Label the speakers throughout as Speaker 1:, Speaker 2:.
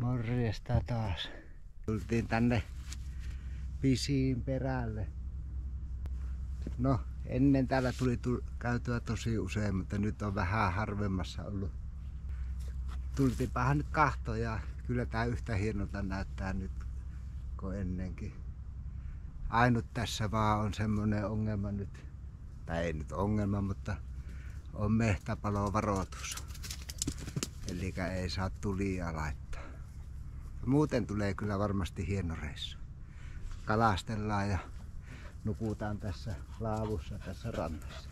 Speaker 1: Morjesta taas. Tultiin tänne Pisiin perälle. No, ennen täällä tuli käytyä tosi usein, mutta nyt on vähän harvemmassa ollut. Tultiinpahan nyt kahtoon ja kyllä tää yhtä hienolta näyttää nyt kuin ennenkin. Ainut tässä vaan on semmonen ongelma nyt, tai ei nyt ongelma, mutta on mehtäpalovaroitus. Eli ei saa tulia laittaa. Muuten tulee kyllä varmasti hieno reissu. Kalastellaan ja nukutaan tässä laavussa tässä rannassa.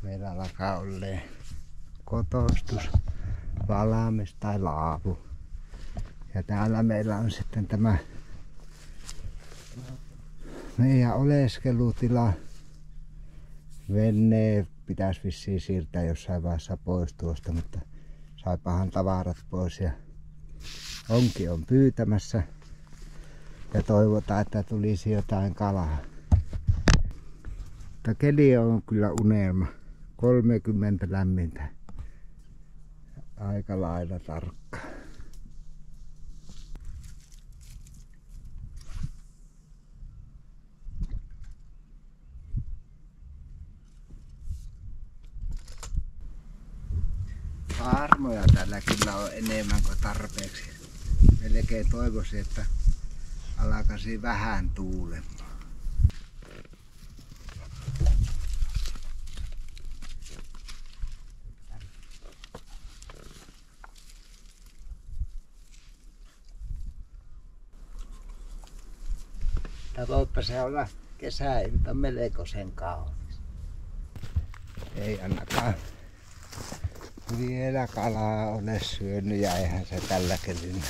Speaker 1: Meillä alkaa olleen kotostus valmis tai laavu. Ja täällä meillä on sitten tämä meidän oleskelutila. Vene pitäisi vissiin siirtää jossain vaiheessa pois tuosta, mutta saipahan tavarat pois ja onkin on pyytämässä. Ja toivotaan, että tulisi jotain kalaa. Mutta keli on kyllä unelma. 30 lämmintä. Aika lailla tarkka. Armoja tällä kyllä on enemmän kuin tarpeeksi. Melkein toivoisin, että alkaisi vähän tuulemaan. Ja voipa se olla kesäilta melkoisen kaunis. Ei ainakaan vielä kalaa ole syönyt ja eihän se tällä kelillä.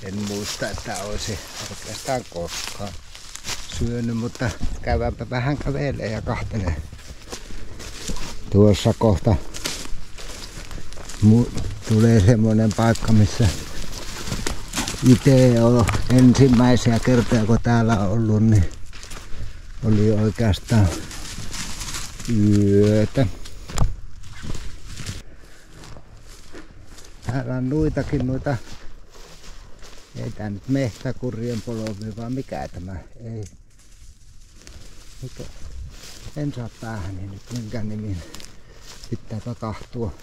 Speaker 1: En muista, että olisi oikeastaan koskaan syönyt, mutta käydäänpä vähän kävelee ja kahtelee. Tuossa kohta tulee semmonen paikka, missä itse on ensimmäisiä kertoja kun täällä on ollut, niin oli oikeastaan yötä. Täällä on noita, ei tää nyt mehtäkurjen polvi, vaan mikä tämä, ei. Mutta en saa päähäni nyt minkään nimiin. Pitääpä kahtua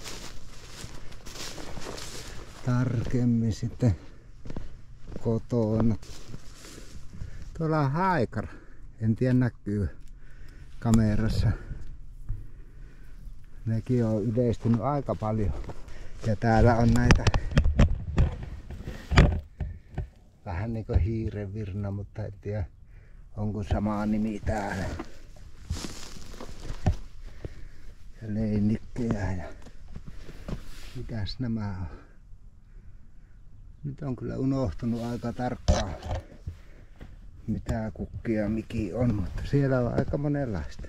Speaker 1: tarkemmin sitten kotona. Tuolla on haikara, en tiedä näkyy kamerassa. Nekin on yleistynyt aika paljon. Ja täällä on näitä vähän niinku hiirenvirna, mutta en tiedä onko sama nimi täällä. Ja leinikkejä ja mitäs nämä on. Nyt on kyllä unohtunut aika tarkkaan mitä kukkia mikin on, mutta siellä on aika monenlaista.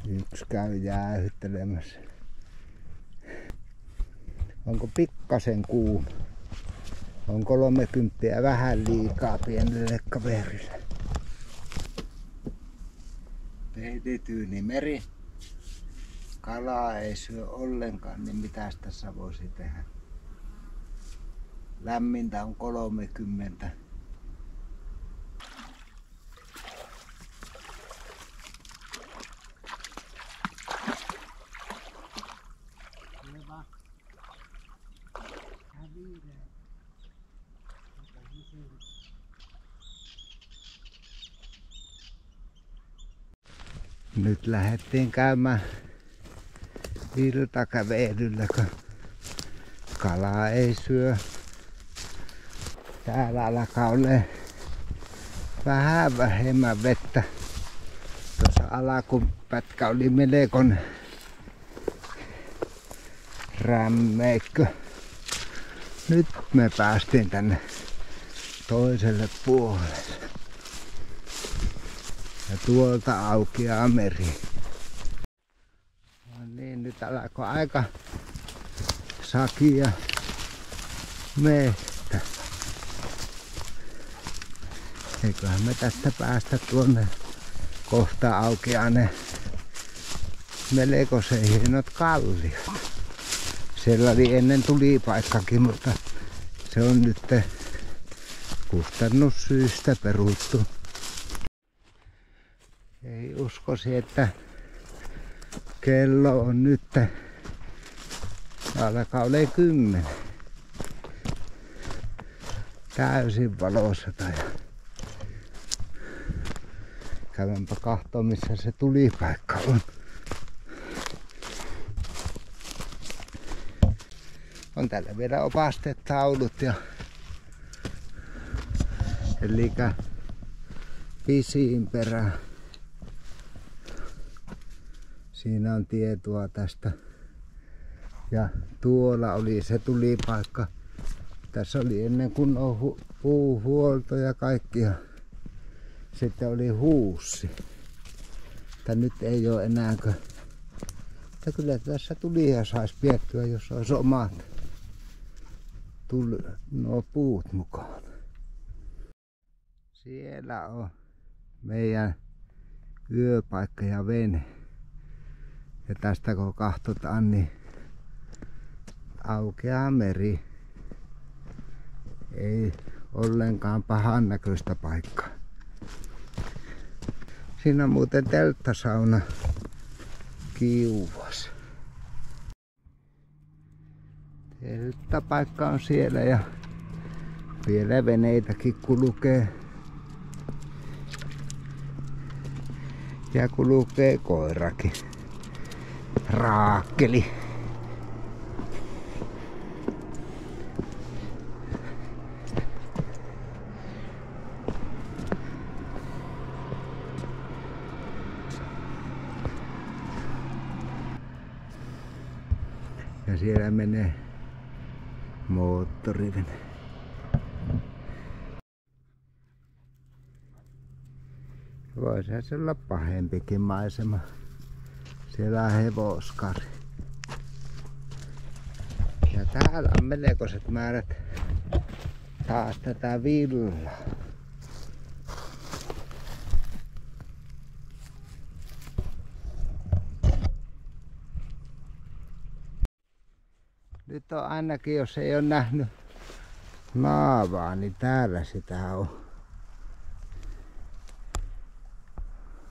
Speaker 1: Yksi käy jäähyttelemässä. Onko pikkasen kuuma? On 30 vähän liikaa pienelle kaverille. Peitityyni-meri. Kalaa ei syö ollenkaan, niin mitäs tässä voisi tehdä? Lämmintä on 30. Nyt lähdettiin käymään iltakävelyllä, kun kalaa ei syö. Täällä alkaa olla vähän vähemmän vettä. Tuossa alakupätkä oli melkoinen rämmeikkö. Nyt me päästiin tänne toiselle puolelle. Ja tuolta aukeaa meri. Nyt alkoi aika sakia metsä. Eiköhän me tästä päästä tuonne kohta aukeaa ne melkoisen hienot kalliot. Siellä oli ennen tulipaikkakin, mutta se on nyt kustannussyistä peruttu. Ei uskoisi, että kello on nyt alkaa ole 10. Täysin valossa. Käydäänpä kahtoo, missä se tulipaikka on. On täällä vielä opastetaulut ja elikkä Pisiinperä. Siinä on tietoa tästä. Ja tuolla oli se tulipaikka. Tässä oli ennen kun on puuhuolto ja kaikkia. Sitten oli huussi. Mutta nyt ei ole enääkö. Mutta kyllä tässä tulia saisi piettyä, jos olisi omat nuo puut mukaan. Siellä on meidän yöpaikka ja vene. Ja tästä kun katsotaan, niin aukeaa meri. Ei ollenkaan pahan näköistä paikkaa. Siinä on muuten telttasauna Kiuvas. Telttapaikka on siellä ja vielä veneitäkin kulkee. Ja kulkee koirakin. Raakkeli. Ja siellä menee moottorivene. Voisihan se olla pahempikin maisema. Siellä on hevoskari. Ja täällä on melkoiset määrät taas tätä villaa. Nyt on ainakin, jos ei ole nähnyt naavaa, niin täällä sitä on.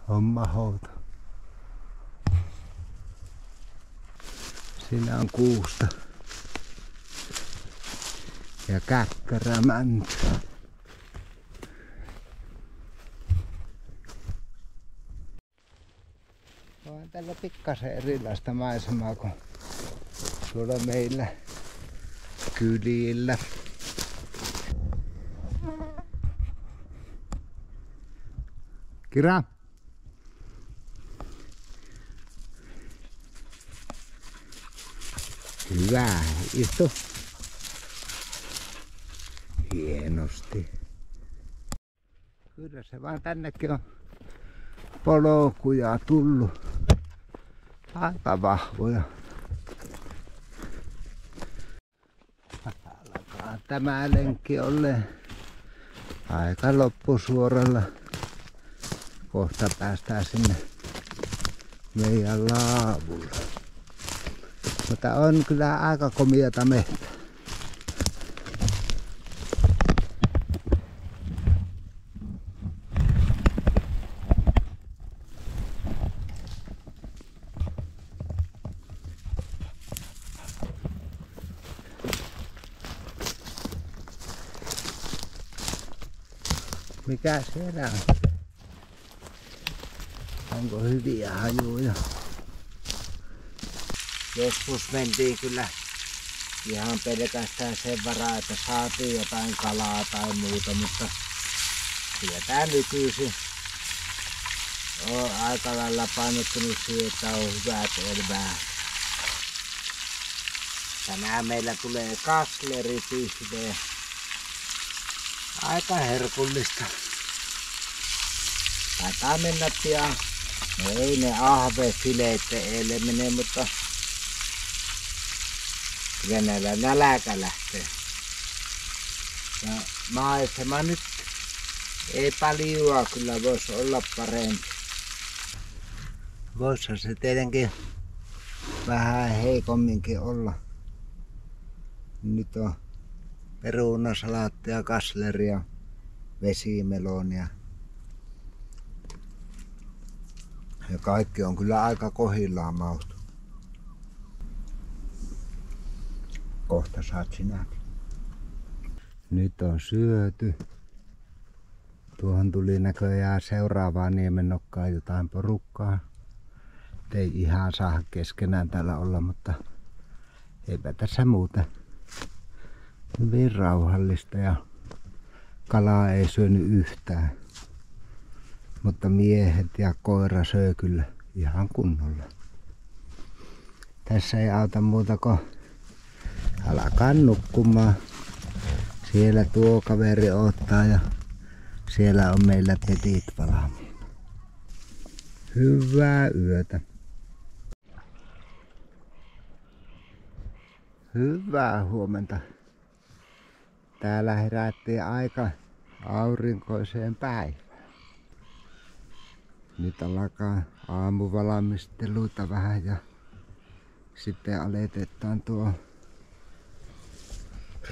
Speaker 1: Homma houta. Siinä on kuusta. Ja käkkärämäntä. On tällä pikkasen erilaista maisemaa kuin tuolla meillä kylillä. Kira! Hyvä, istu. Hienosti. Kyllä se vaan tännekin on polkuja tullut. Aika vahvoja. Alkaa tämä lenkki olle aika loppusuoralla. Kohta päästään sinne meidän laavulle. Mutta on kyllä aika komiata mehtä. Mikä siellä on? Onko hyviä hajuja? Joskus mentiin kyllä ihan pelkästään sen varaa, että saatiin jotain kalaa tai muuta, mutta kyllä tää nykyisin on aika lailla painottunut siihen, että on hyvät elvää. Tänään meillä tulee kasleripihveä. Aika herkullista. Taitaa mennä pian. No ei ne ahvefileet eille mene, mutta Venäjällä nälkä lähtee. Ja maisema nyt ei paljoa kyllä voisi olla parempi. Voisi se tietenkin vähän heikomminkin olla. Nyt on perunasalaattia, kasleria, vesimelonia. Ja kaikki on kyllä aika kohillaan maustu. Kohta saat sinäkin. Nyt on syöty. Tuohon tuli näköjään seuraavaan niemennokkaan jotain porukkaa. Ei ihan saa keskenään täällä olla, mutta eipä tässä muuta. Hyvin rauhallista ja kalaa ei syönyt yhtään. Mutta miehet ja koira söi kyllä ihan kunnolla. Tässä ei auta muuta kuin alkaa nukkumaan. Siellä tuo kaveri odottaa ja siellä on meillä tetit valmiina. Hyvää yötä. Hyvää huomenta. Täällä herättiin aika aurinkoiseen päivään. Nyt alkaa aamuvalmisteluita vähän ja sitten aletetaan tuo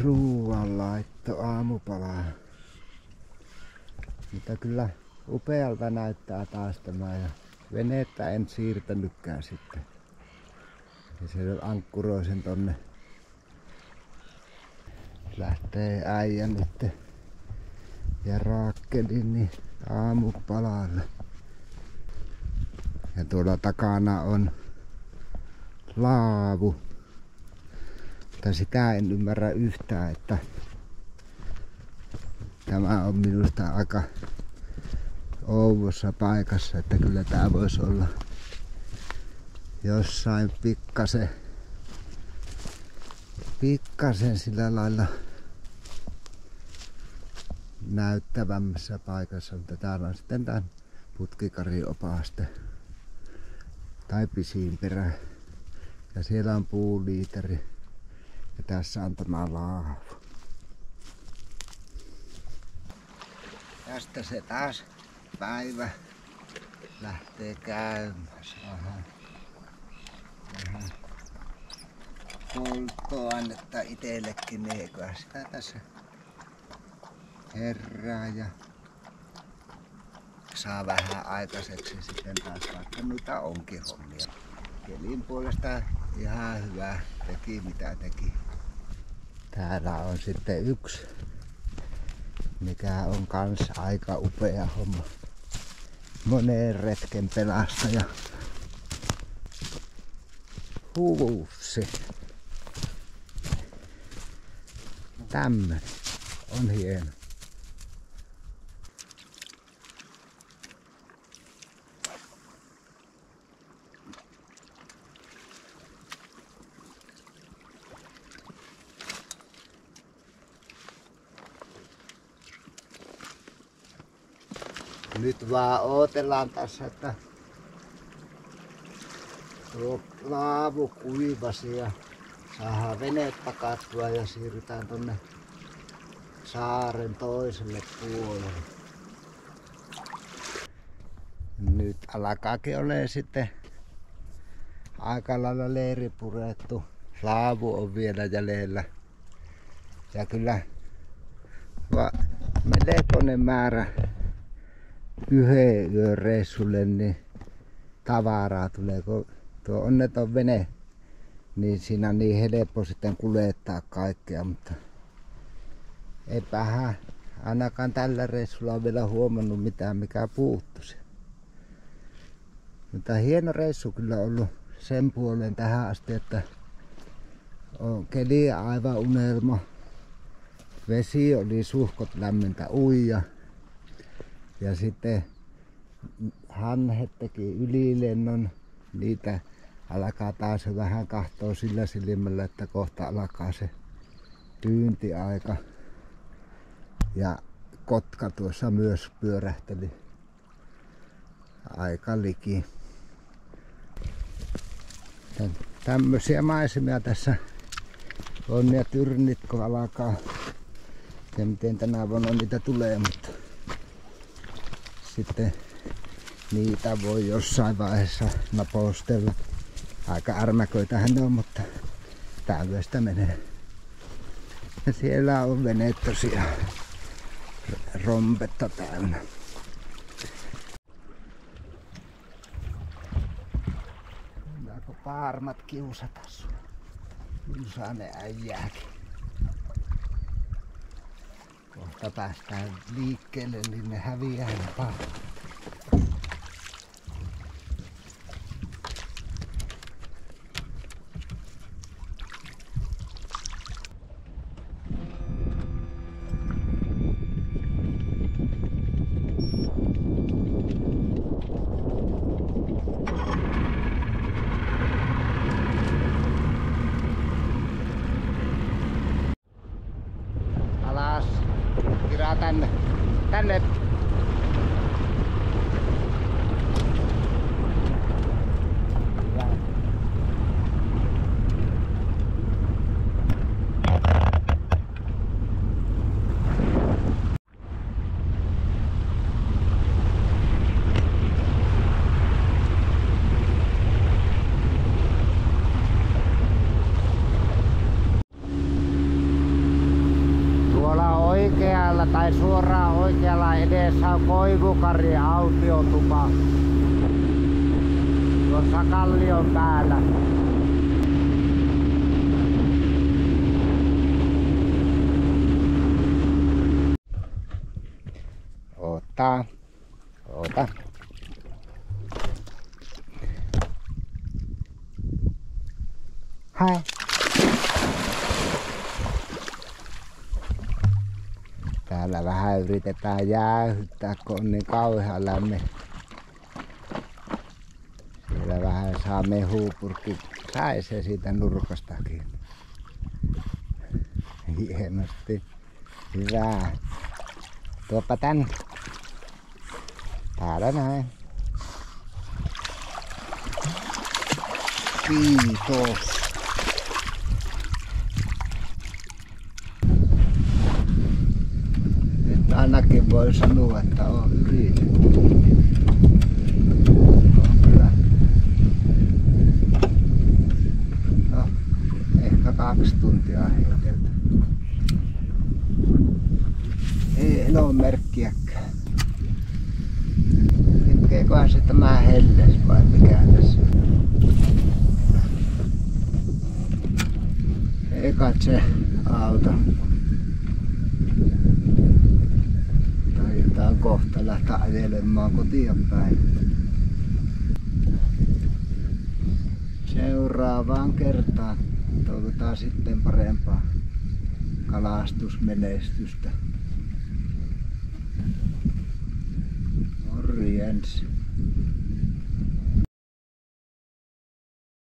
Speaker 1: ruoanlaitto aamupalaa. Mutta kyllä upealta näyttää taas tämä ja venettä en siirtänytkään sitten. Ja se ankkuroi sen tonne. Lähtee äijä nyt ja Raakkeli niin aamupalalle. Ja tuolla takana on laavu. Mutta sitä en ymmärrä yhtään, että tämä on minusta aika ouvossa paikassa, että kyllä tää voisi olla jossain pikkasen sillä lailla näyttävämmässä paikassa, mutta täällä on sitten tämän putkikariopaste tai pisinperä ja siellä on puuliiteri ja tässä on tämä laavu. Tästä se taas päivä lähtee käymässä. Vähän polttoainetta itsellekin, niin eiköhän sitä tässä herää ja saa vähän aikaiseksi sitten taas vaikka noita onkin hommia. Kelin puolesta ihan hyvä, teki mitä teki. Täällä on sitten yksi, mikä on kans aika upea homma. Moneen retken pelastaja. Huussi. Tämmönen on hieno. Nyt vaan odotellaan tässä, että tuo laavu kuivasi ja saadaan veneet pakattua ja siirrytään tonne saaren toiselle puolelle. Nyt alkaakin olemaan sitten aika lailla leiri purettu. Laavu on vielä jäljellä. Ja kyllä melkoinen määrä yhden yön reissulle niin tavaraa tulee, kun tuo onneton vene, niin siinä on niin helppo sitten kuljettaa kaikkea, mutta eipähän ainakaan tällä reissulla on vielä huomannut mitään, mikä puuttuisi. Mutta hieno reissu kyllä ollut sen puolen tähän asti, että on keli aivan unelma. Vesi oli suhkot lämmintä uija. Ja sitten hanhet teki ylilennon. Niitä alkaa taas vähän katsoa sillä silmällä, että kohta alkaa se pyyntiaika. Ja kotka tuossa myös pyörähteli aika liki. Tämmöisiä maisemia tässä on ja tyrnit kun alkaa. Ja miten tänä vuonna niitä tulee, mutta sitten niitä voi jossain vaiheessa napostella. Aika ärmäköitähän ne on, mutta täydestä menee. Ja siellä on veneet tosiaan rompetta täynnä. Voidaanko paarmat kiusata sua? Kiusaa ne äijääkin. Kohta päästään liikkeelle, niin ne häviää ne paarmat. Alas. Kiraa tänne. Tänne. Oikealla tai suoraan oikealla edessä on Koivukari autiotupa. Tuossa kallion päällä. Ota. Ota. Hai. Täällä vähän yritetään jäähyttää, kun on niin kauhean lämmin. Siellä vähän saa mehupurkki. Sai se siitä nurkastakin. Hienosti. Hyvä. Tuopa tänne. Täällä näin. Kiitos. Ainakin voi sanoa, että on yritetty. On kyllä. No, ehkä 2 tuntia heitelty. Ei ole merkkiäkään. Tekeeköhän se tämä helles vai mikä tässä? Ei kai se auta. Taitaa kohta lähteä ajelemaan kotiin päin. Seuraavaan kertaan toivotaan sitten parempaa kalastusmenestystä. Morjens.